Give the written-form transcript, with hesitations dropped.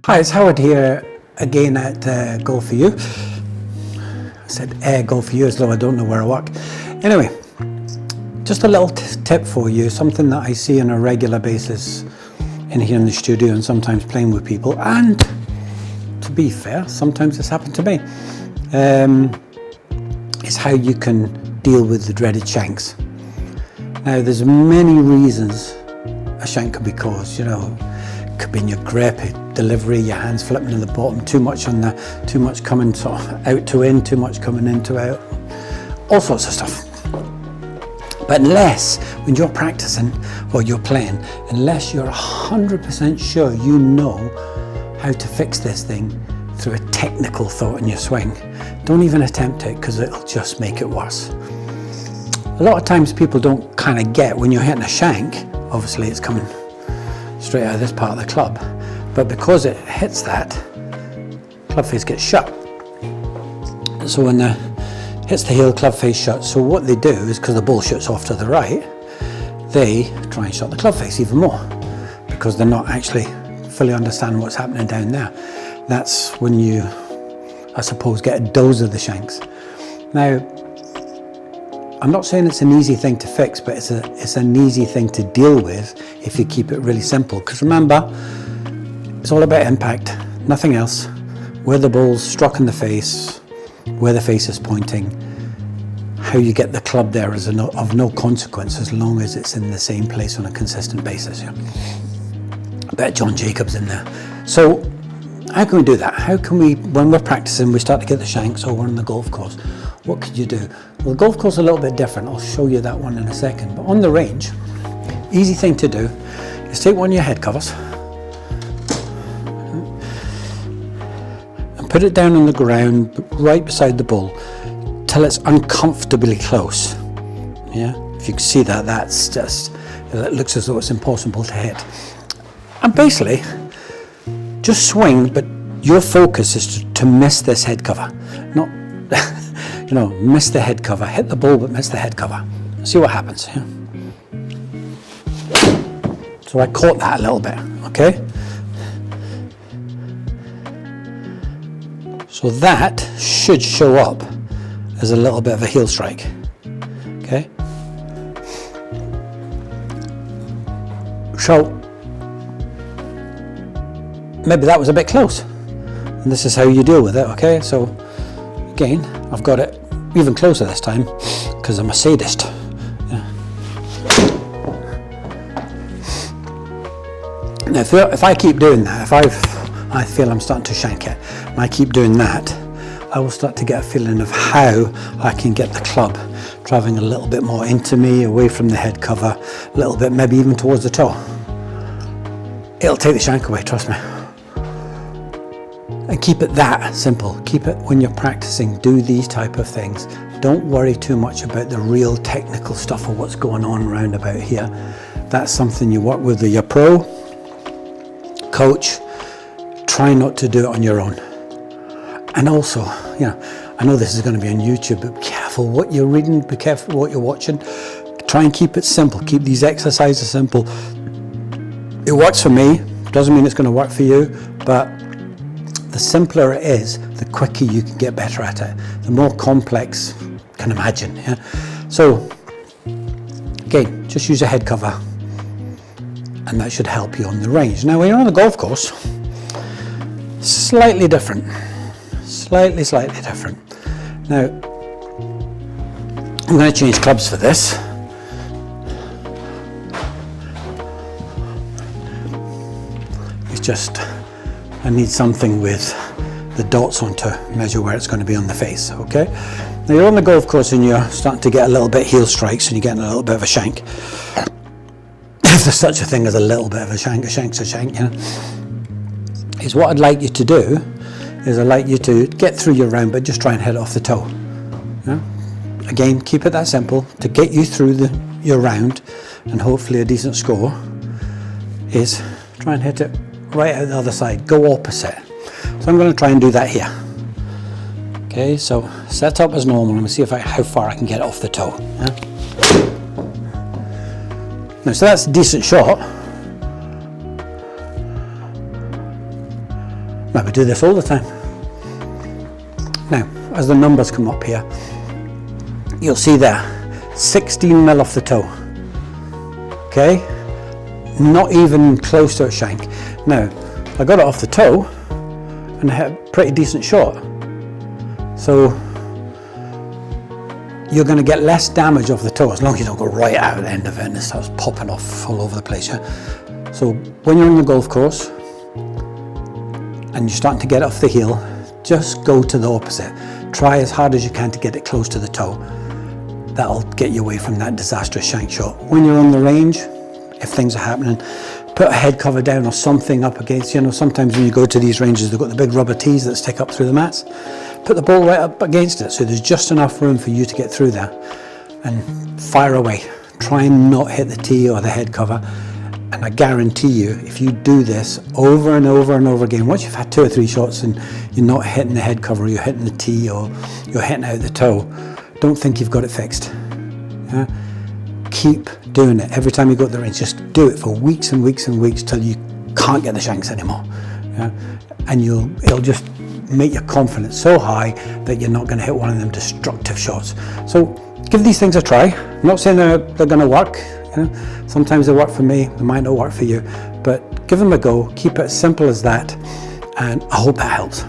Hi, it's Howard here again at Golf for You. I said Golf for You as though I don't know where I work. Anyway, just a little tip for you, something that I see on a regular basis in here in the studio and sometimes playing with people, and to be fair, sometimes it's happened to me, is how you can deal with the dreaded shanks. Now, there's many reasons a shank could be caused, you know. It could be in your grip, delivery, your hands flipping to the bottom, too much coming sort of out to in, too much coming in to out, all sorts of stuff. But unless, when you're practicing or you're playing, unless you're 100% sure you know how to fix this thing through a technical thought in your swing, don't even attempt it, because it'll just make it worse. A lot of times people don't kind of get when you're hitting a shank, obviously it's coming straight out of this part of the club, but because it hits that, club face gets shut. So when it hits the heel, club face shut. So what they do is, because the ball shoots off to the right, they try and shut the club face even more, because they're not actually fully understanding what's happening down there. That's when you, I suppose, get a dose of the shanks. Now, I'm not saying it's an easy thing to fix, but it's an easy thing to deal with if you keep it really simple. Because remember, it's all about impact, nothing else. Where the ball's struck in the face, where the face is pointing, how you get the club there is of no consequence as long as it's in the same place on a consistent basis. Yeah? I bet John Jacobs in there. So how can we do that? How can we, when we're practicing, we start to get the shanks, or we're on the golf course, what could you do? Well, the golf course is a little bit different. I'll show you that one in a second. But on the range, easy thing to do is take one of your head covers and put it down on the ground right beside the ball till it's uncomfortably close. Yeah, if you can see that, that's just, it looks as though it's impossible to hit. And basically, just swing, but your focus is to miss this head cover, not you know, miss the head cover, hit the ball but miss the head cover. See what happens. Yeah? So I caught that a little bit, okay? So that should show up as a little bit of a heel strike, okay? So maybe that was a bit close, and this is how you deal with it, okay? So again, I've got it even closer this time because I'm a sadist. Yeah. Now, if I keep doing that, if I feel I'm starting to shank it, and I keep doing that, I will start to get a feeling of how I can get the club traveling a little bit more into me, away from the head cover, a little bit, maybe even towards the toe. It'll take the shank away, trust me. And keep it that simple. Keep it when you're practicing. Do these type of things. Don't worry too much about the real technical stuff of what's going on around about here. That's something you work with your pro, coach. Try not to do it on your own. And also, you know, I know this is going to be on YouTube, but be careful what you're reading, be careful what you're watching. Try and keep it simple. Keep these exercises simple. It works for me. Doesn't mean it's going to work for you, but the simpler it is, the quicker you can get better at it. The more complex, you can imagine. Yeah? So, again, just use a head cover, and that should help you on the range. Now, when you're on the golf course, slightly different. Slightly different. Now, I'm going to change clubs for this. It's just, I need something with the dots on to measure where it's going to be on the face, okay? Now you're on the golf course and you're starting to get a little bit heel strikes and you're getting a little bit of a shank. If there's such a thing as a little bit of a shank's a shank, you know? Is what I'd like you to do is I'd like you to get through your round, but just try and hit it off the toe. Yeah? Again, keep it that simple. To get you through your round and hopefully a decent score is try and hit it right out the other side, go opposite. So I'm going to try and do that here. Okay, so set up as normal and we'll see how far I can get it off the toe. Yeah? Now, so that's a decent shot. do this all the time. Now, as the numbers come up here, you'll see there, 16 mil off the toe. Okay, not even close to a shank. Now, I got it off the toe and I hit a pretty decent shot. So you're going to get less damage off the toe as long as you don't go right out at the end of it and it starts popping off all over the place. Yeah? So when you're on the golf course and you're starting to get off the heel, just go to the opposite. Try as hard as you can to get it close to the toe. That'll get you away from that disastrous shank shot. When you're on the range, if things are happening, put a head cover down or something up against, sometimes when you go to these ranges, they've got the big rubber tees that stick up through the mats. Put the ball right up against it so there's just enough room for you to get through there and fire away. Try and not hit the tee or the head cover. And I guarantee you, if you do this over and over and over again, once you've had 2 or 3 shots and you're not hitting the head cover, you're hitting the tee or you're hitting out the toe, don't think you've got it fixed. Yeah? Keep doing it. Every time you go to the range, just do it for weeks and weeks and weeks till you can't get the shanks anymore. Yeah? And it'll just make your confidence so high that you're not going to hit one of them destructive shots. So give these things a try. I'm not saying they're going to work. Sometimes they work for me, they might not work for you, but give them a go. Keep it as simple as that, and I hope that helps.